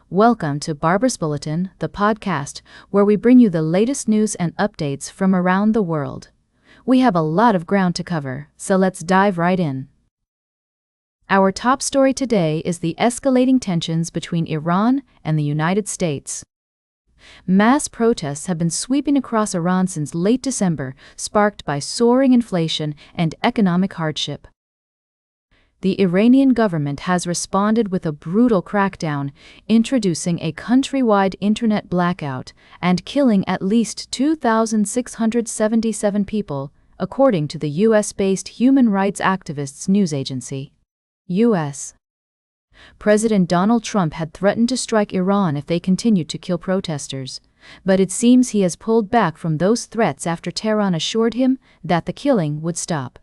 Welcome to Barbara's Bulletin, the podcast where we bring you the latest news and updates from around the world. We have a lot of ground to cover, so let's dive right in. Our top story today is the escalating tensions between Iran and the United States. Mass protests have been sweeping across Iran since late December, sparked by soaring inflation and economic hardship. The Iranian government has responded with a brutal crackdown, introducing a countrywide internet blackout and killing at least 2,677 people, according to the U.S.-based human rights activists news agency. U.S. President Donald Trump had threatened to strike Iran if they continued to kill protesters, but it seems he has pulled back from those threats after Tehran assured him that the killing would stop.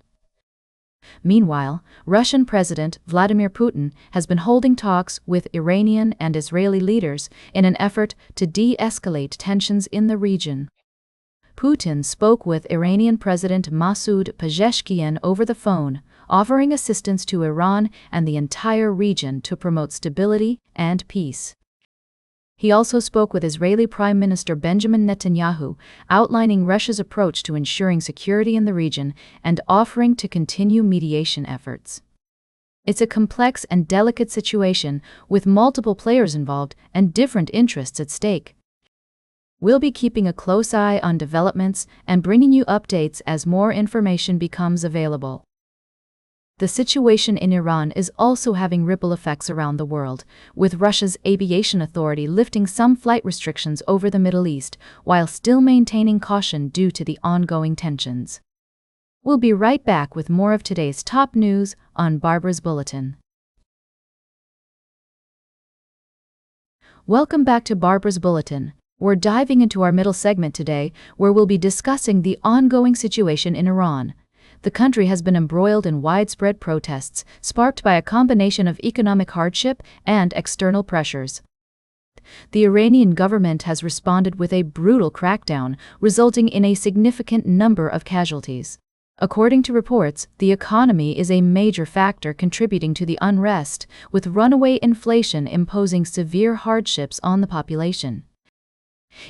Meanwhile, Russian President Vladimir Putin has been holding talks with Iranian and Israeli leaders in an effort to de-escalate tensions in the region. Putin spoke with Iranian President Masoud Pezeshkian over the phone, offering assistance to Iran and the entire region to promote stability and peace. He also spoke with Israeli Prime Minister Benjamin Netanyahu, outlining Russia's approach to ensuring security in the region and offering to continue mediation efforts. It's a complex and delicate situation with multiple players involved and different interests at stake. We'll be keeping a close eye on developments and bringing you updates as more information becomes available. The situation in Iran is also having ripple effects around the world, with Russia's aviation authority lifting some flight restrictions over the Middle East while still maintaining caution due to the ongoing tensions. We'll be right back with more of today's top news on Barbara's Bulletin. Welcome back to Barbara's Bulletin. We're diving into our middle segment today, where we'll be discussing the ongoing situation in Iran. The country has been embroiled in widespread protests, sparked by a combination of economic hardship and external pressures. The Iranian government has responded with a brutal crackdown, resulting in a significant number of casualties. According to reports, the economy is a major factor contributing to the unrest, with runaway inflation imposing severe hardships on the population.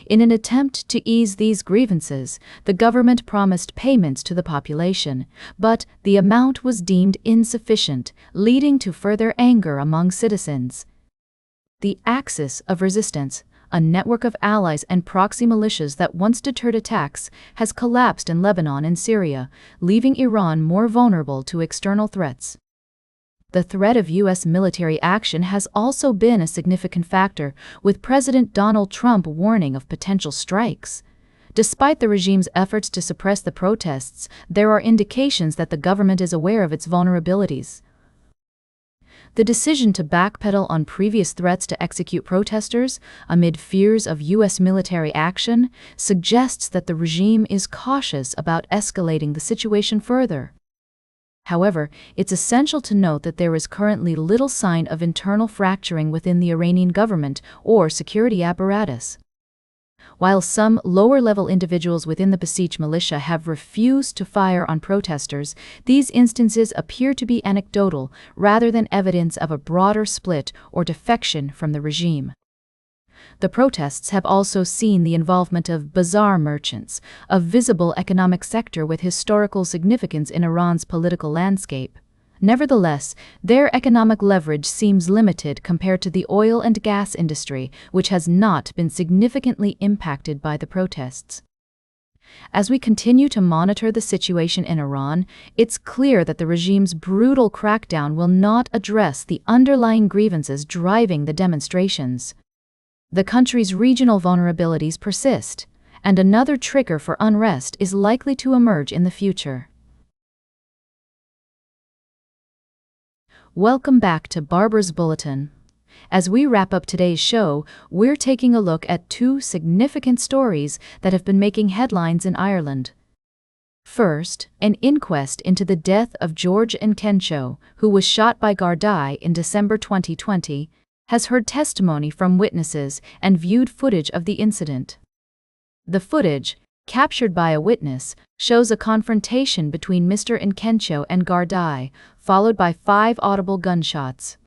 In an attempt to ease these grievances, the government promised payments to the population, but the amount was deemed insufficient, leading to further anger among citizens. The Axis of Resistance, a network of allies and proxy militias that once deterred attacks, has collapsed in Lebanon and Syria, leaving Iran more vulnerable to external threats. The threat of U.S. military action has also been a significant factor, with President Donald Trump warning of potential strikes. Despite the regime's efforts to suppress the protests, there are indications that the government is aware of its vulnerabilities. The decision to backpedal on previous threats to execute protesters, amid fears of U.S. military action, suggests that the regime is cautious about escalating the situation further. However, it's essential to note that there is currently little sign of internal fracturing within the Iranian government or security apparatus. While some lower-level individuals within the Basij militia have refused to fire on protesters, these instances appear to be anecdotal rather than evidence of a broader split or defection from the regime. The protests have also seen the involvement of bazaar merchants, a visible economic sector with historical significance in Iran's political landscape. Nevertheless, their economic leverage seems limited compared to the oil and gas industry, which has not been significantly impacted by the protests. As we continue to monitor the situation in Iran, it's clear that the regime's brutal crackdown will not address the underlying grievances driving the demonstrations. The country's regional vulnerabilities persist, and another trigger for unrest is likely to emerge in the future. Welcome back to Barbara's Bulletin. As we wrap up today's show, we're taking a look at two significant stories that have been making headlines in Ireland. First, an inquest into the death of George Kencho, who was shot by Gardaí in December 2020, has heard testimony from witnesses and viewed footage of the incident. The footage, captured by a witness, shows a confrontation between Mr. Kencho and Gardaí, followed by 5 audible gunshots.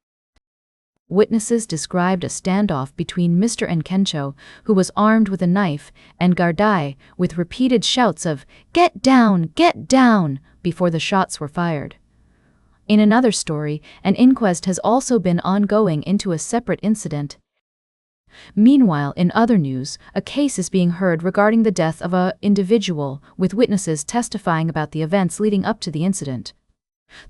Witnesses described a standoff between Mr. Nkencho, who was armed with a knife, and Gardai, with repeated shouts of, get down, before the shots were fired. In another story, an inquest has also been ongoing into a separate incident. Meanwhile, in other news, a case is being heard regarding the death of an individual, with witnesses testifying about the events leading up to the incident.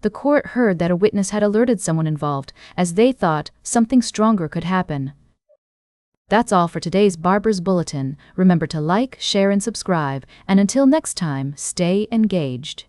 The court heard that a witness had alerted someone involved, as they thought something stronger could happen. That's all for today's Barber's Bulletin. Remember to like, share, and subscribe, and until next time, stay engaged.